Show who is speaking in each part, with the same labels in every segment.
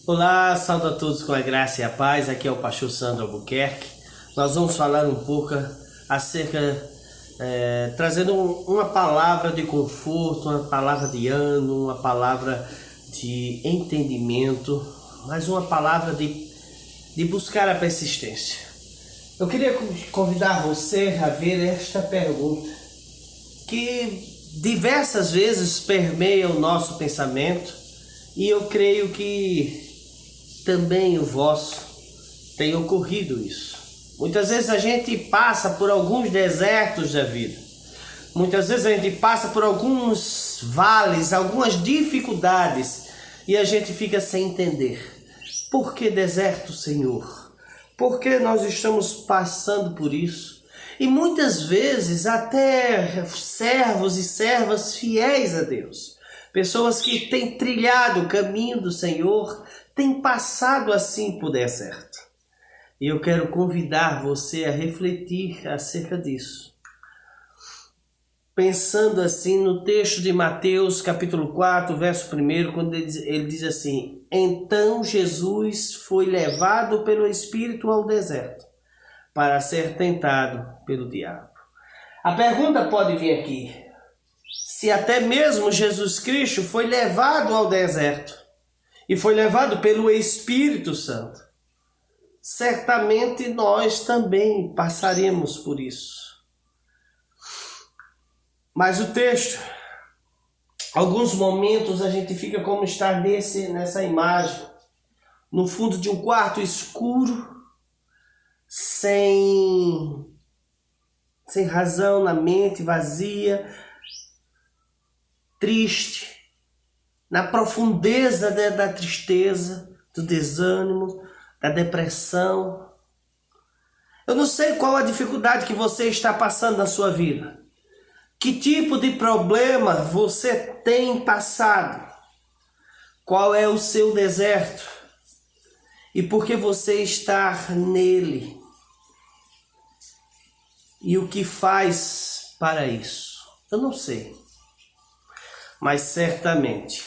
Speaker 1: Olá, saúdo a todos com a graça e a paz. Aqui é o pastor Sandro Albuquerque. Nós vamos falar um pouco acerca, trazendo uma palavra de conforto, uma palavra de ânimo, uma palavra de entendimento, mas uma palavra de buscar a persistência. Eu queria convidar você a ver esta pergunta, que diversas vezes permeia o nosso pensamento, e eu creio que também o vosso tem ocorrido isso. Muitas vezes a gente passa por alguns desertos da vida. Muitas vezes a gente passa por alguns vales, algumas dificuldades, e a gente fica sem entender. Por que deserto, Senhor? Por que nós estamos passando por isso? E muitas vezes até servos e servas fiéis a Deus, pessoas que têm trilhado o caminho do Senhor, têm passado assim por deserto. E eu quero convidar você a refletir acerca disso. Pensando assim no texto de Mateus capítulo 4, verso 1, quando ele diz assim: Então Jesus foi levado pelo Espírito ao deserto, para ser tentado pelo diabo. A pergunta pode vir aqui: se até mesmo Jesus Cristo foi levado ao deserto, e foi levado pelo Espírito Santo, certamente nós também passaremos por isso. Mas o texto, alguns momentos a gente fica como estar nessa imagem, no fundo de um quarto escuro, sem razão na mente, vazia, triste, na profundeza da tristeza, do desânimo, da depressão. Eu não sei qual a dificuldade que você está passando na sua vida. Que tipo de problema você tem passado? Qual é o seu deserto? E por que você está nele? E o que faz para isso? Eu não sei. Mas certamente,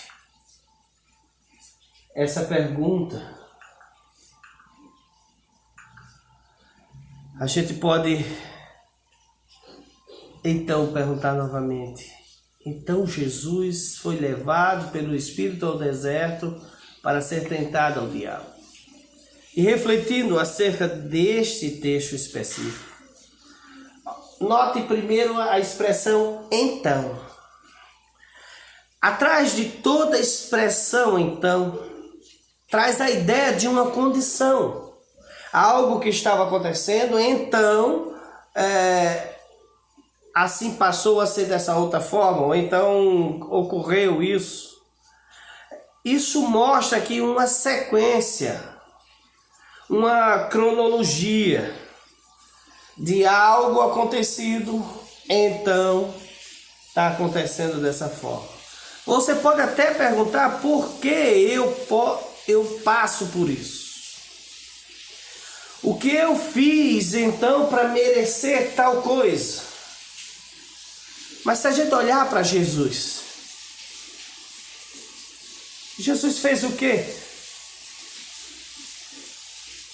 Speaker 1: essa pergunta, a gente pode então perguntar novamente. Então Jesus foi levado pelo Espírito ao deserto para ser tentado ao diabo. E refletindo acerca deste texto específico, note primeiro a expressão então. Atrás de toda expressão então, traz a ideia de uma condição. Algo que estava acontecendo, então assim passou a ser dessa outra forma, ou então ocorreu isso. Isso mostra aqui uma sequência, uma cronologia de algo acontecido, então está acontecendo dessa forma. Você pode até perguntar por que eu passo por isso. O que eu fiz então para merecer tal coisa? Mas se a gente olhar para Jesus, Jesus fez o quê?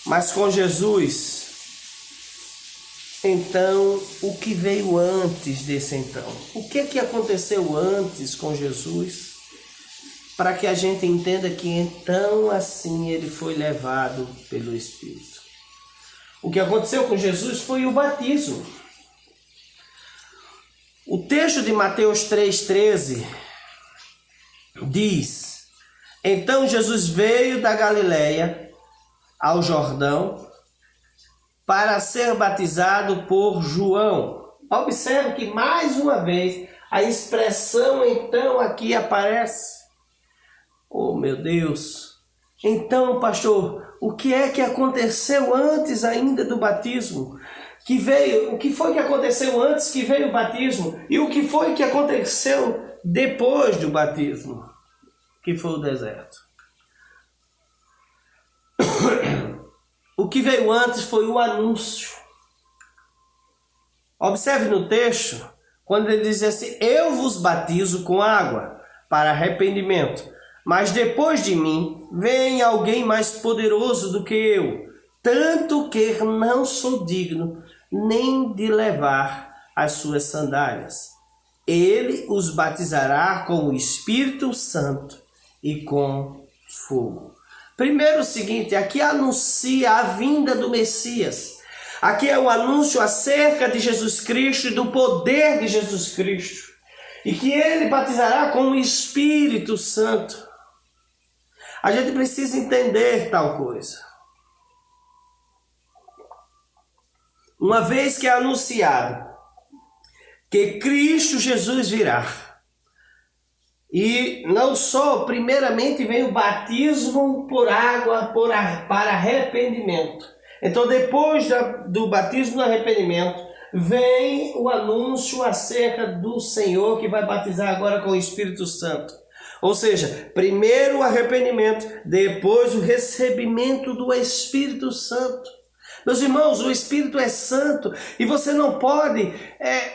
Speaker 1: Mas com Jesus, então, o que veio antes desse então? O que aconteceu antes com Jesus? Para que a gente entenda que então assim ele foi levado pelo Espírito. O que aconteceu com Jesus foi o batismo. O texto de Mateus 3,13 diz: Então Jesus veio da Galileia ao Jordão para ser batizado por João. Observe que mais uma vez a expressão então aqui aparece. Oh meu Deus! Então, pastor, o que é que aconteceu antes ainda do batismo? O que foi que aconteceu antes que veio o batismo? E o que foi que aconteceu depois do batismo? Que foi o deserto. O que veio antes foi o anúncio. Observe no texto, quando ele diz assim: Eu vos batizo com água para arrependimento, Mas depois de mim vem alguém mais poderoso do que eu, tanto que não sou digno nem de levar as suas sandálias. Ele os batizará com o Espírito Santo e com fogo. Primeiro o seguinte, aqui anuncia a vinda do Messias. Aqui é o anúncio acerca de Jesus Cristo e do poder de Jesus Cristo. E que ele batizará com o Espírito Santo. A gente precisa entender tal coisa. Uma vez que é anunciado que Cristo Jesus virá, e não só, primeiramente vem o batismo por água para arrependimento. Então, depois do batismo do arrependimento, vem o anúncio acerca do Senhor que vai batizar agora com o Espírito Santo. Ou seja, primeiro o arrependimento, depois o recebimento do Espírito Santo. Meus irmãos, o Espírito é santo e você não pode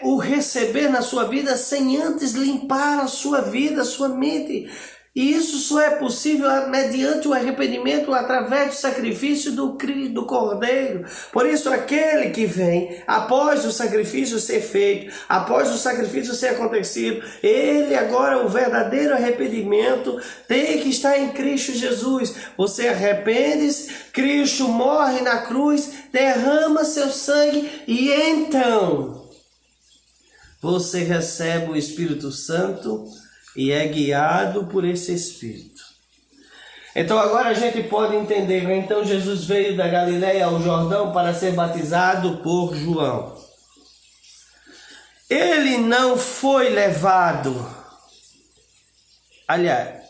Speaker 1: o receber na sua vida sem antes limpar a sua vida, a sua mente. E isso só é possível mediante o arrependimento através do sacrifício do Cordeiro. Por isso, aquele que vem após o sacrifício ser feito, após o sacrifício ser acontecido, ele agora, o verdadeiro arrependimento, tem que estar em Cristo Jesus. Você arrepende-se, Cristo morre na cruz, derrama seu sangue e então você recebe o Espírito Santo e é guiado por esse Espírito. Então agora a gente pode entender, então Jesus veio da Galileia ao Jordão para ser batizado por João. Ele não foi levado, aliás,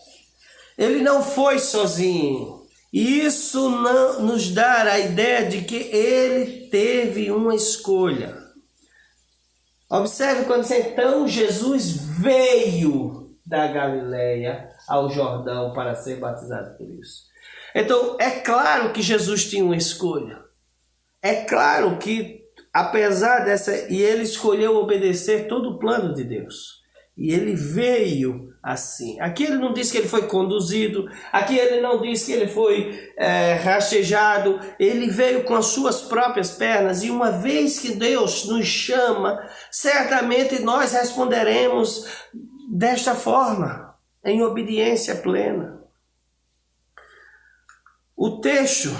Speaker 1: ele não foi sozinho. E isso não nos dá a ideia de que ele teve uma escolha. Observe quando então Jesus veio da Galileia ao Jordão para ser batizado por isso. Então, é claro que Jesus tinha uma escolha. É claro que, apesar e ele escolheu obedecer todo o plano de Deus. E ele veio assim. Aqui ele não diz que ele foi conduzido. Aqui ele não diz que ele foi rastejado. Ele veio com as suas próprias pernas. E uma vez que Deus nos chama, certamente nós responderemos desta forma, em obediência plena. O texto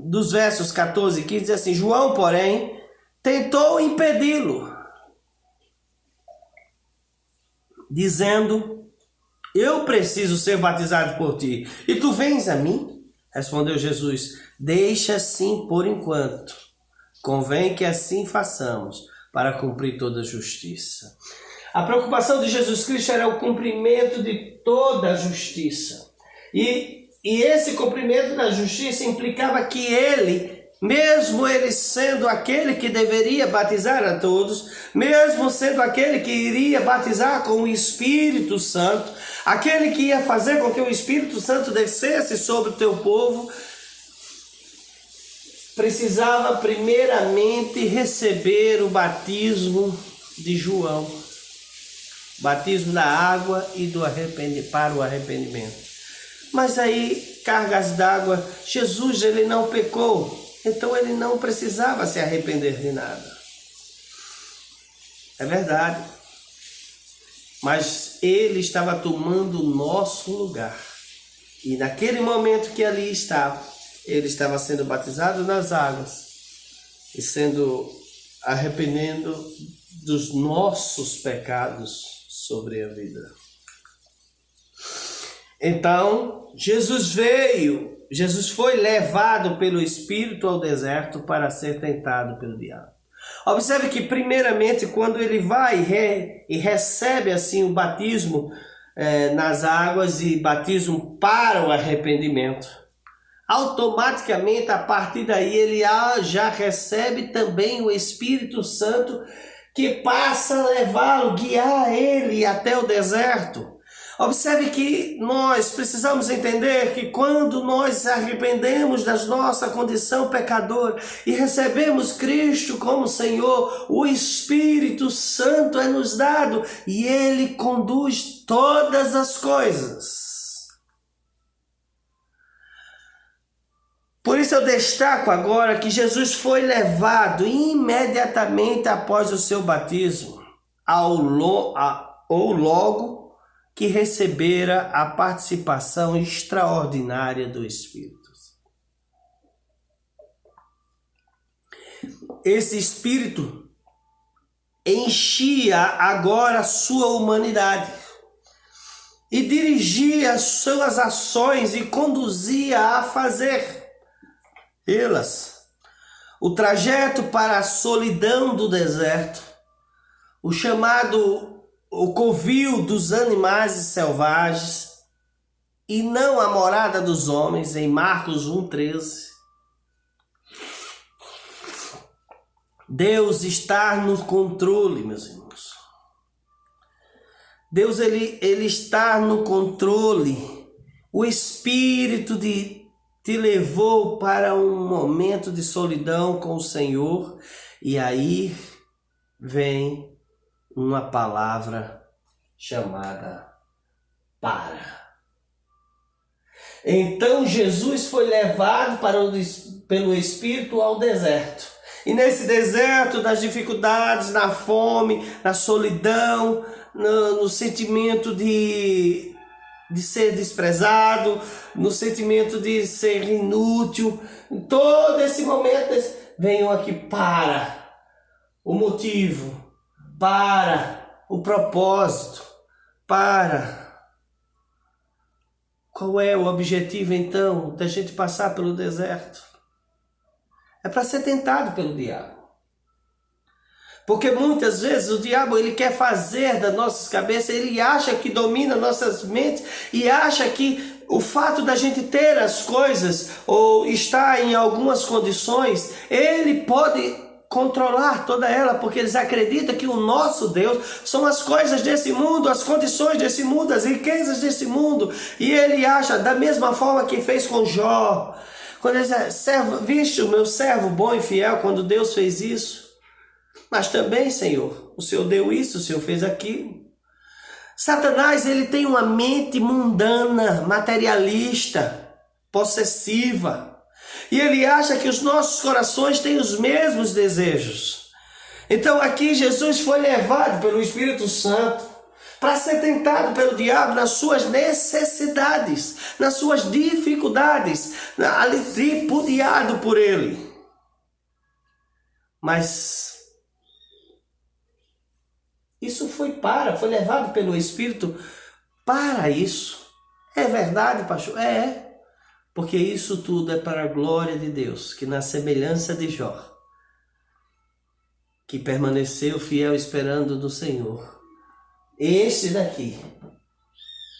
Speaker 1: dos versos 14 e 15 diz assim: João, porém, tentou impedi-lo, dizendo: eu preciso ser batizado por ti, e tu vens a mim? Respondeu Jesus: deixa assim por enquanto, convém que assim façamos, para cumprir toda a justiça. A preocupação de Jesus Cristo era o cumprimento de toda a justiça. E esse cumprimento da justiça implicava que ele, mesmo ele sendo aquele que deveria batizar a todos, mesmo sendo aquele que iria batizar com o Espírito Santo, aquele que ia fazer com que o Espírito Santo descesse sobre o teu povo, precisava primeiramente receber o batismo de João. Batismo da água e para o arrependimento. Mas aí, cargas d'água, Jesus ele não pecou, então ele não precisava se arrepender de nada. É verdade. Mas ele estava tomando o nosso lugar. E naquele momento que ali estava, ele estava sendo batizado nas águas e sendo arrependendo dos nossos pecados sobre a vida. Então, Jesus foi levado pelo Espírito ao deserto para ser tentado pelo diabo. Observe que primeiramente quando ele vai e recebe assim o batismo nas águas e batismo para o arrependimento, automaticamente a partir daí ele já recebe também o Espírito Santo, que passa a levá-lo, guiar ele até o deserto. Observe que nós precisamos entender que quando nós arrependemos da nossa condição pecadora e recebemos Cristo como Senhor, o Espírito Santo é nos dado e ele conduz todas as coisas. Por isso eu destaco agora que Jesus foi levado imediatamente após o seu batismo, ou logo que recebera a participação extraordinária do Espírito. Esse Espírito enchia agora sua humanidade e dirigia suas ações e conduzia a fazer elas. O trajeto para a solidão do deserto, o chamado o covil dos animais selvagens e não a morada dos homens, em Marcos 1,13. Deus está no controle, meus irmãos. Deus ele está no controle. O Espírito te levou para um momento de solidão com o Senhor, e aí vem uma palavra chamada para. Então Jesus foi levado pelo Espírito ao deserto. E nesse deserto, das dificuldades, na fome, na solidão, no sentimento de ser desprezado, no sentimento de ser inútil, em todo esse momento, venham aqui para o motivo, para o propósito, para. Qual é o objetivo então da gente passar pelo deserto? É para ser tentado pelo diabo. Porque muitas vezes o diabo ele quer fazer das nossas cabeças, ele acha que domina nossas mentes e acha que o fato da gente ter as coisas ou estar em algumas condições, ele pode controlar toda ela, porque eles acreditam que o nosso Deus são as coisas desse mundo, as condições desse mundo, as riquezas desse mundo. E ele acha da mesma forma que fez com Jó. Quando ele diz, viste o meu servo bom e fiel, quando Deus fez isso. Mas também, Senhor, o Senhor deu isso, o Senhor fez aquilo. Satanás, ele tem uma mente mundana, materialista, possessiva. E ele acha que os nossos corações têm os mesmos desejos. Então aqui Jesus foi levado pelo Espírito Santo para ser tentado pelo diabo nas suas necessidades, nas suas dificuldades, ali tripudiado por ele. Mas isso foi levado pelo Espírito para isso. É verdade, pastor? É. Porque isso tudo é para a glória de Deus, que na semelhança de Jó, que permaneceu fiel esperando do Senhor, este daqui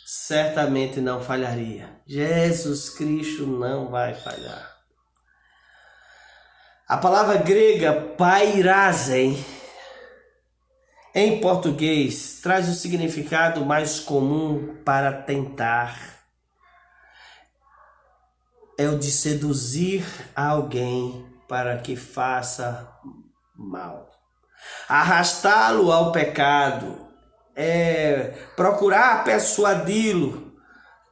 Speaker 1: certamente não falharia. Jesus Cristo não vai falhar. A palavra grega pairazen, em português, traz o significado mais comum para tentar. É o de seduzir alguém para que faça mal. Arrastá-lo ao pecado. É procurar persuadi-lo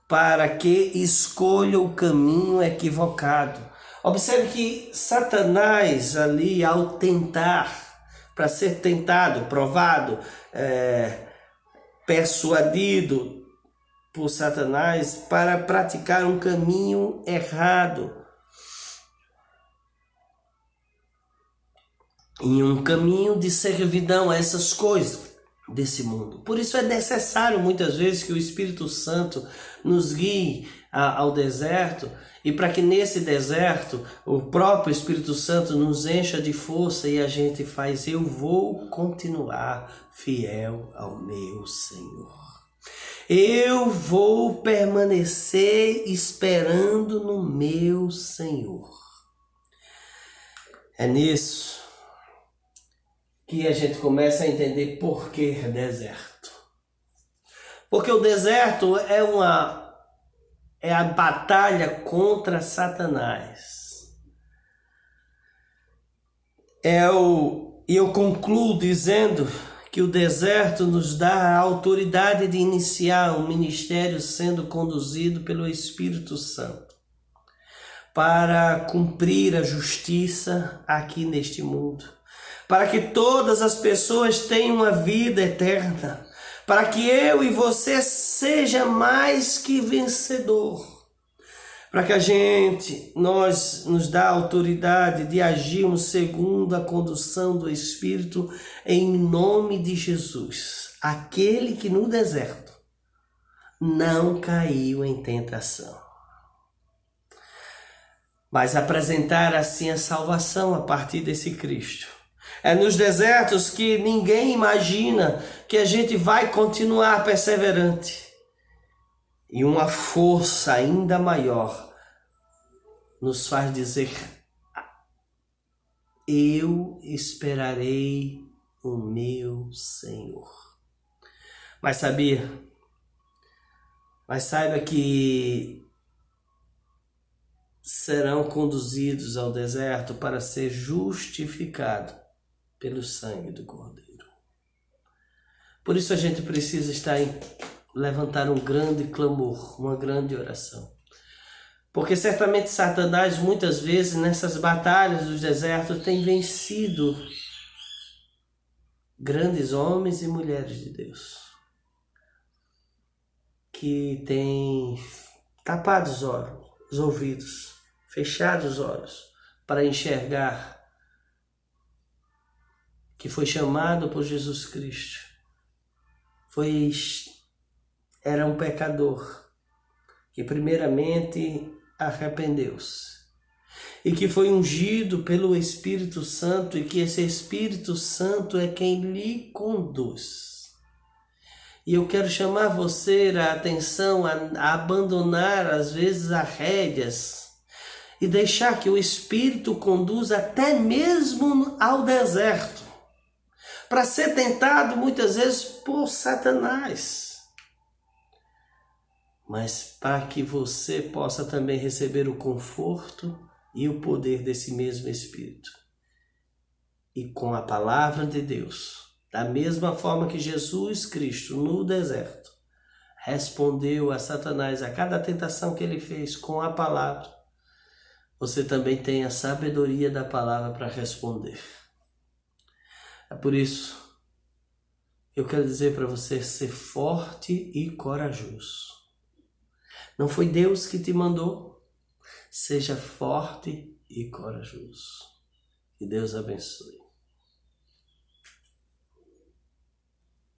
Speaker 1: para que escolha o caminho equivocado. Observe que Satanás ali, ao tentar, para ser tentado, provado, persuadido por Satanás para praticar um caminho errado, em um caminho de servidão a essas coisas desse mundo. Por isso é necessário muitas vezes que o Espírito Santo nos guie ao deserto, e para que nesse deserto o próprio Espírito Santo nos encha de força e a gente faz, eu vou continuar fiel ao meu Senhor. Eu vou permanecer esperando no meu Senhor. É nisso que a gente começa a entender por que deserto. Porque o deserto é a batalha contra Satanás. E eu concluo dizendo que o deserto nos dá a autoridade de iniciar um ministério sendo conduzido pelo Espírito Santo. para cumprir a justiça aqui neste mundo, para que todas as pessoas tenham uma vida eterna, para que eu e você seja mais que vencedor, para que nós nos dá a autoridade de agirmos segundo a condução do Espírito em nome de Jesus, aquele que no deserto não caiu em tentação, mas apresentar assim a salvação a partir desse Cristo. É nos desertos que ninguém imagina que a gente vai continuar perseverante. E uma força ainda maior nos faz dizer: eu esperarei o meu Senhor. Mas saiba que serão conduzidos ao deserto para ser justificado pelo sangue do Cordeiro. Por isso a gente precisa levantar um grande clamor, uma grande oração. Porque certamente Satanás muitas vezes nessas batalhas do deserto tem vencido grandes homens e mulheres de Deus, que têm tapado os ouvidos, fechado os olhos para enxergar que foi chamado por Jesus Cristo, era um pecador que primeiramente arrependeu-se e que foi ungido pelo Espírito Santo, e que esse Espírito Santo é quem lhe conduz. E eu quero chamar você a atenção a abandonar às vezes as rédeas e deixar que o Espírito conduza até mesmo ao deserto, para ser tentado muitas vezes por Satanás, mas para que você possa também receber o conforto e o poder desse mesmo Espírito. E com a palavra de Deus, da mesma forma que Jesus Cristo no deserto respondeu a Satanás a cada tentação que ele fez com a palavra, você também tem a sabedoria da palavra para responder. É por isso que eu quero dizer para você ser forte e corajoso. Não foi Deus que te mandou? Seja forte e corajoso. Que Deus abençoe.